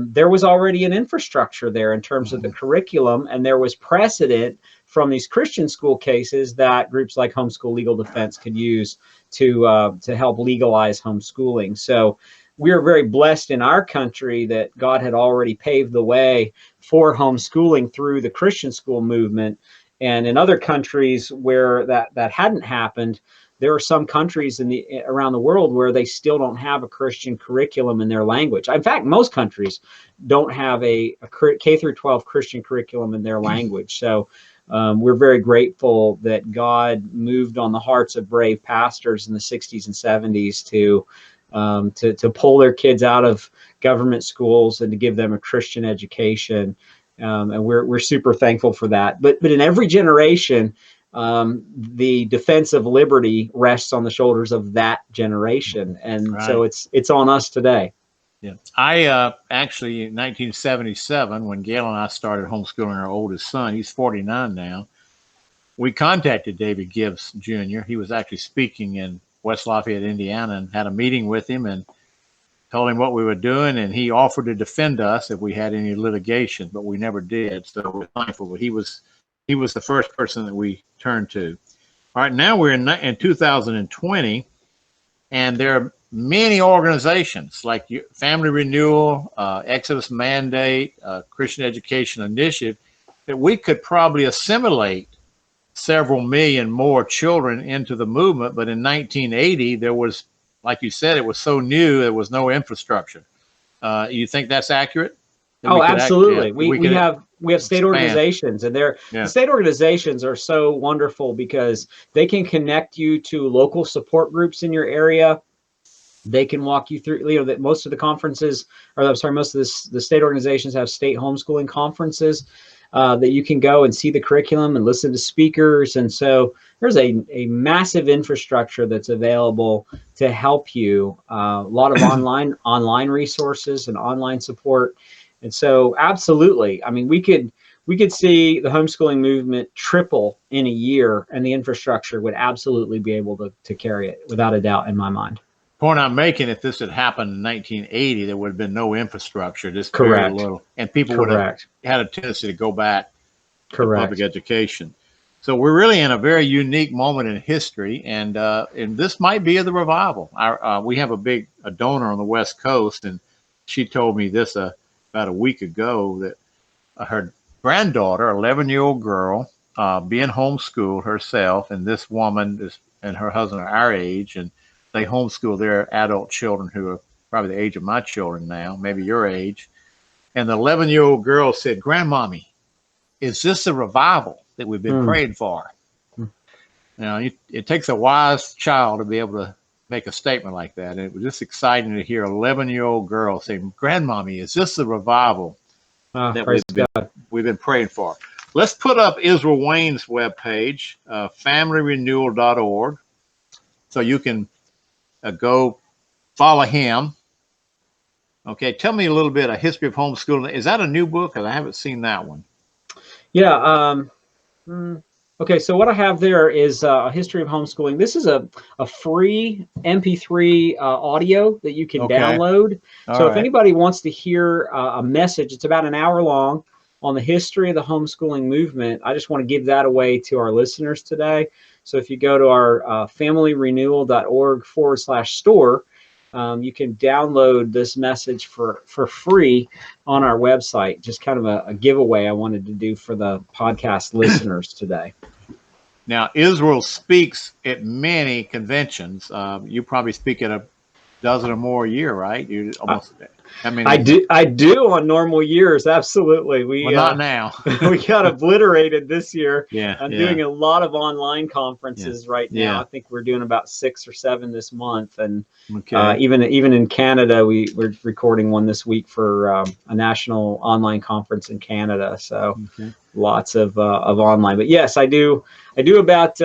there was already an infrastructure there in terms of the curriculum, and there was precedent from these Christian school cases that groups like Homeschool Legal Defense could use to help legalize homeschooling. So we are very blessed in our country that God had already paved the way for homeschooling through the Christian school movement. And in other countries where that hadn't happened, there are some countries around the world where they still don't have a Christian curriculum in their language. In fact, most countries don't have a K through 12 Christian curriculum in their language. So we're very grateful that God moved on the hearts of brave pastors in the 60s and 70s to pull their kids out of government schools and to give them a Christian education. And we're super thankful for that. But in every generation, the defense of liberty rests on the shoulders of that generation. And right. So it's on us today. Yeah. I actually, in 1977, when Gail and I started homeschooling our oldest son, he's 49 now, we contacted David Gibbs Jr. He was actually speaking in West Lafayette, Indiana, and had a meeting with him and told him what we were doing, and he offered to defend us if we had any litigation, but we never did. So we're thankful. But he was the first person that we turned to. All right, now we're in 2020, and there are many organizations like Family Renewal, Exodus Mandate, Christian Education Initiative, that we could probably assimilate several million more children into the movement. But in 1980, there was, like you said, it was so new, there was no infrastructure. You think that's accurate? Oh, absolutely. We have state organizations, and the state organizations are so wonderful because they can connect you to local support groups in your area. They can walk you through, that most of the conferences, most of the state organizations have state homeschooling conferences. that you can go and see the curriculum and listen to speakers. And so there's a massive infrastructure that's available to help you. A lot of online resources and online support. And so absolutely, I mean, we could see the homeschooling movement triple in a year, and the infrastructure would absolutely be able to carry it, without a doubt, in my mind. Point I'm making, if this had happened in 1980, there would have been no infrastructure, just Correct. very little, and people would have had a tendency to go back to public education. So we're really in a very unique moment in history, and this might be the revival. We have a donor on the West Coast, and she told me this about a week ago, that her granddaughter, 11-year-old girl, being homeschooled herself, and this woman and her husband are our age, and they homeschool their adult children who are probably the age of my children now, maybe your age. And the 11-year-old girl said, "Grandmommy, is this a revival that we've been praying for?" Now, it takes a wise child to be able to make a statement like that. And it was just exciting to hear an 11-year-old girl saying, "Grandmommy, is this the revival that we've been praying for?" Let's put up Israel Wayne's webpage, familyrenewal.org, so you can go follow him. Okay, tell me a little bit, A History of Homeschooling. Is that a new book? Because I haven't seen that one. Yeah. Okay, so what I have there is A History of Homeschooling. This is a free MP3 audio that you can download. So if anybody wants to hear a message, it's about an hour long, on the history of the homeschooling movement. I just want to give that away to our listeners today. So if you go to our familyrenewal.org/store, you can download this message for free on our website. Just kind of a giveaway I wanted to do for the podcast listeners today. Now, Israel speaks at many conventions. You probably speak at a dozen or more a year, right? You almost. I do on normal years. Absolutely. Well, not now. We got obliterated this year. Yeah. I'm doing a lot of online conferences right now. I think we're doing about 6 or 7 this month. And even in Canada, we're recording one this week for a national online conference in Canada. So lots of online. But yes, I do about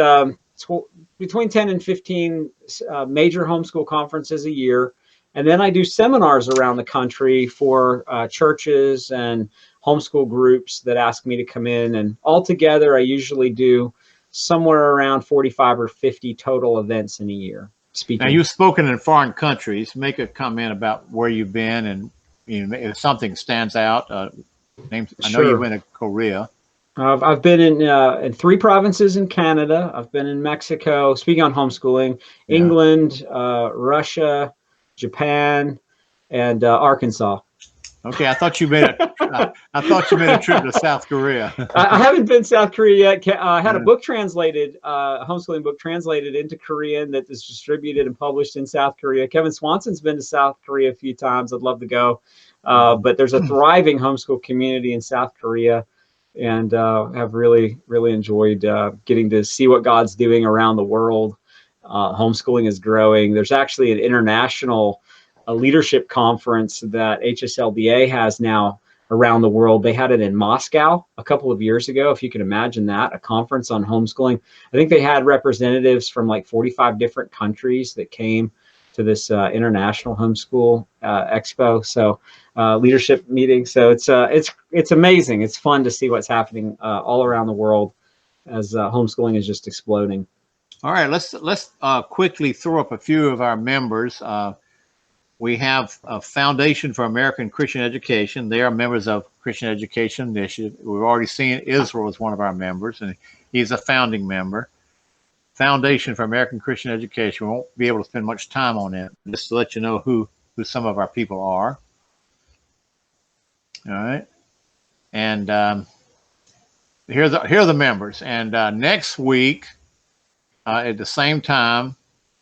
between 10 and 15 major homeschool conferences a year. And then I do seminars around the country for churches and homeschool groups that ask me to come in. And altogether, I usually do somewhere around 45 or 50 total events in a year. Speaking. Now, you've spoken in foreign countries. Make a comment about where you've been, and if something stands out. I know you've been to Korea. I've been in 3 provinces in Canada. I've been in Mexico. Speaking on homeschooling, England, Russia, Japan, and Arkansas. Okay, I thought you made a trip to South Korea. I haven't been to South Korea yet. I had a book translated, a homeschooling book translated into Korean that is distributed and published in South Korea. Kevin Swanson's been to South Korea a few times. I'd love to go, but there's a thriving homeschool community in South Korea, and have really enjoyed getting to see what God's doing around the world. Homeschooling is growing. There's actually an international leadership conference that HSLDA has now around the world. They had it in Moscow a couple of years ago, if you can imagine that, a conference on homeschooling. I think they had representatives from like 45 different countries that came to this international homeschool expo. So leadership meeting. So it's amazing. It's fun to see what's happening all around the world as homeschooling is just exploding. All right, let's quickly throw up a few of our members. We have a Foundation for American Christian Education. They are members of Christian Education Initiative. We've already seen Israel as one of our members, and he's a founding member. Foundation for American Christian Education. We won't be able to spend much time on it, just to let you know who some of our people are. All right, and here are the members. And next week, at the same time,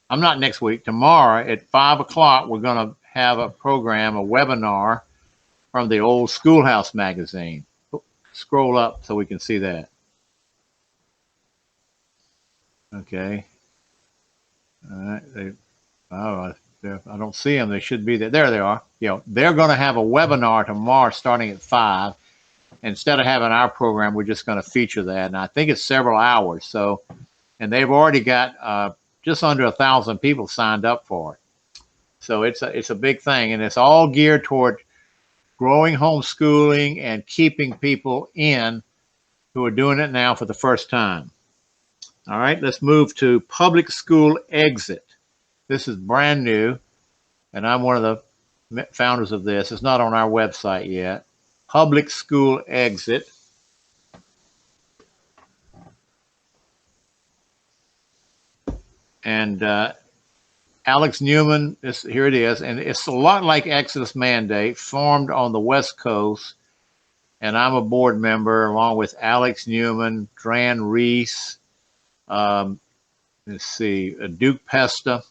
tomorrow at 5 o'clock, we're going to have a program, a webinar from the old Schoolhouse magazine. Scroll up so we can see that. Okay. All right. I don't see them. They should be there. There they are. They're going to have a webinar tomorrow starting at 5. instead of having our program, we're just going to feature that. And I think it's several hours. So, and they've already got just under 1,000 people signed up for it. So it's a big thing, and it's all geared toward growing homeschooling and keeping people in who are doing it now for the first time. All right, let's move to Public School Exit. This is brand new, and I'm one of the founders of this. It's not on our website yet. Public School Exit. And Alex Newman, here it is, and it's a lot like Exodus Mandate, formed on the West Coast, and I'm a board member along with Alex Newman, Dran Reese, let's see, Duke Pesta,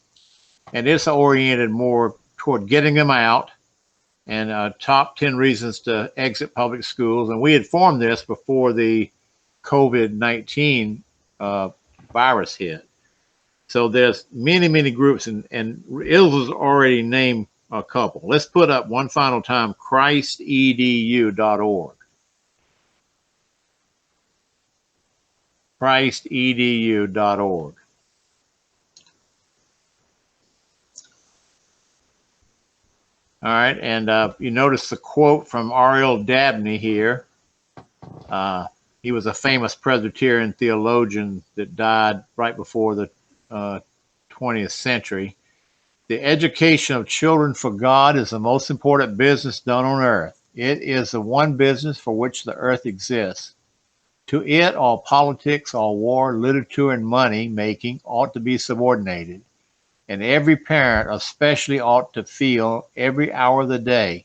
and it's oriented more toward getting them out and top 10 reasons to exit public schools. And we had formed this before the COVID-19 virus hit. So there's many, many groups, and Ilva's already named a couple. Let's put up one final time, christedu.org. christedu.org. All right, and you notice the quote from R.L. Dabney here. He was a famous Presbyterian theologian that died right before the 20th century. The education of children for God is the most important business done on earth. It is the one business for which the earth exists. To it, all politics, all war, literature, and money making ought to be subordinated. And every parent especially ought to feel every hour of the day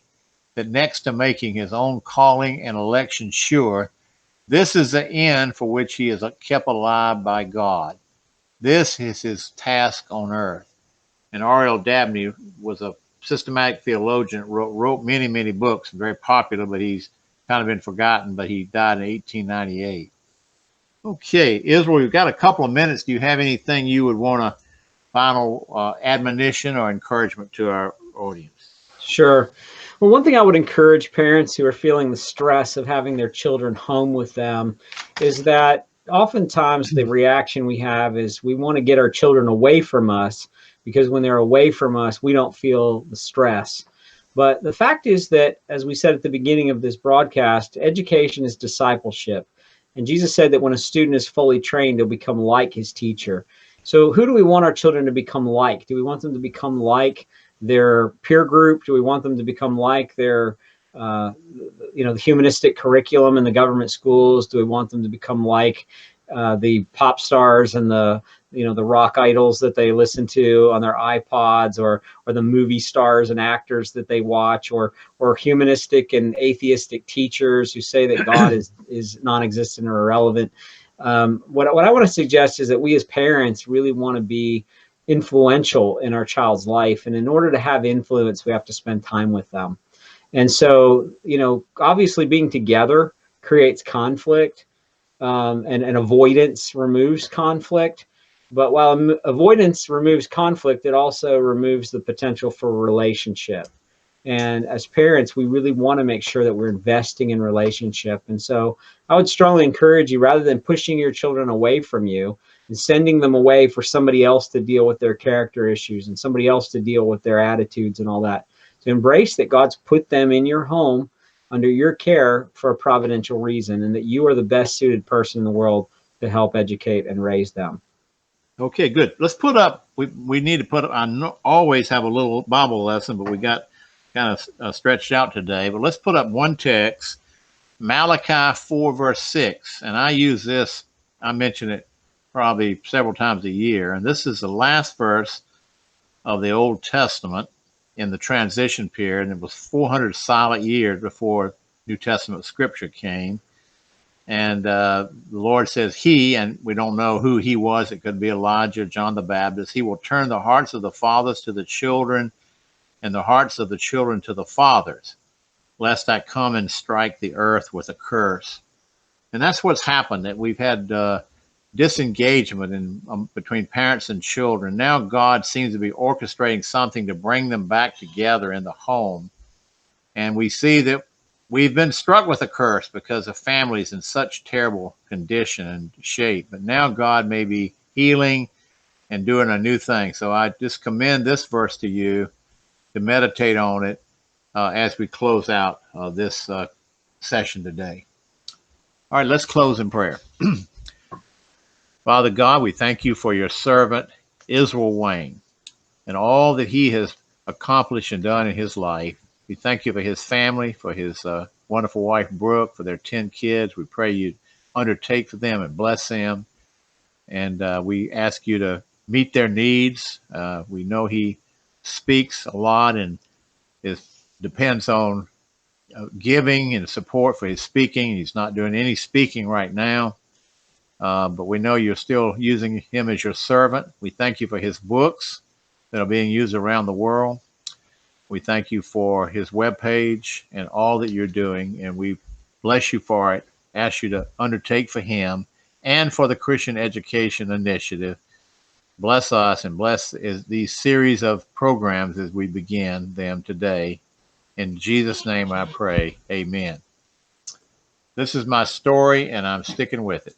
that next to making his own calling and election sure, this is the end for which he is kept alive by God. This is his task on earth. And R.L. Dabney was a systematic theologian, wrote many, many books, very popular, but he's kind of been forgotten, but he died in 1898. Okay, Israel, we've got a couple of minutes. Do you have anything you would want to final admonition or encouragement to our audience? Sure. Well, one thing I would encourage parents who are feeling the stress of having their children home with them is that oftentimes the reaction we have is we want to get our children away from us, because when they're away from us, we don't feel the stress. But the fact is that, as we said at the beginning of this broadcast, education is discipleship. And Jesus said that when a student is fully trained, they'll become like his teacher. So who do we want our children to become like? Do we want them to become like their peer group? Do we want them to become like their the humanistic curriculum in the government schools? Do we want them to become like the pop stars and the rock idols that they listen to on their iPods, or the movie stars and actors that they watch, or humanistic and atheistic teachers who say that God is non-existent or irrelevant? What I want to suggest is that we as parents really want to be influential in our child's life, and in order to have influence, we have to spend time with them. And so, obviously being together creates conflict, and avoidance removes conflict. But while avoidance removes conflict, it also removes the potential for relationship. And as parents, we really want to make sure that we're investing in relationship. And so I would strongly encourage you, rather than pushing your children away from you and sending them away for somebody else to deal with their character issues and somebody else to deal with their attitudes and all that, to embrace that God's put them in your home under your care for a providential reason, and that you are the best suited person in the world to help educate and raise them. Okay, good. Let's put up, we need to put up, I always have a little Bible lesson, but we got kind of stretched out today. But let's put up one text, Malachi 4, verse 6. And I use this, I mention it probably several times a year. And this is the last verse of the Old Testament in the transition period. And it was 400 silent years before New Testament scripture came. And the Lord says he, and we don't know who he was. It could be Elijah, John the Baptist. He will turn the hearts of the fathers to the children, and the hearts of the children to the fathers, lest I come and strike the earth with a curse. And that's what's happened, that we've had disengagement between parents and children. Now God seems to be orchestrating something to bring them back together in the home. And we see that we've been struck with a curse because of families in such terrible condition and shape. But now God may be healing and doing a new thing. So I just commend this verse to you to meditate on it as we close out this session today. All right, let's close in prayer. Father God, we thank you for your servant, Israel Wayne, and all that he has accomplished and done in his life. We thank you for his family, for his wonderful wife, Brooke, for their 10 kids. We pray you undertake for them and bless them. And we ask you to meet their needs. We know he speaks a lot and depends on giving and support for his speaking. He's not doing any speaking right now, but we know you're still using him as your servant. We thank you for his books that are being used around the world. We thank you for his webpage and all that you're doing, and we bless you for it. Ask you to undertake for him and for the Christian Education Initiative. Bless us and bless these series of programs as we begin them today. In Jesus' name I pray, amen. This is my story, and I'm sticking with it.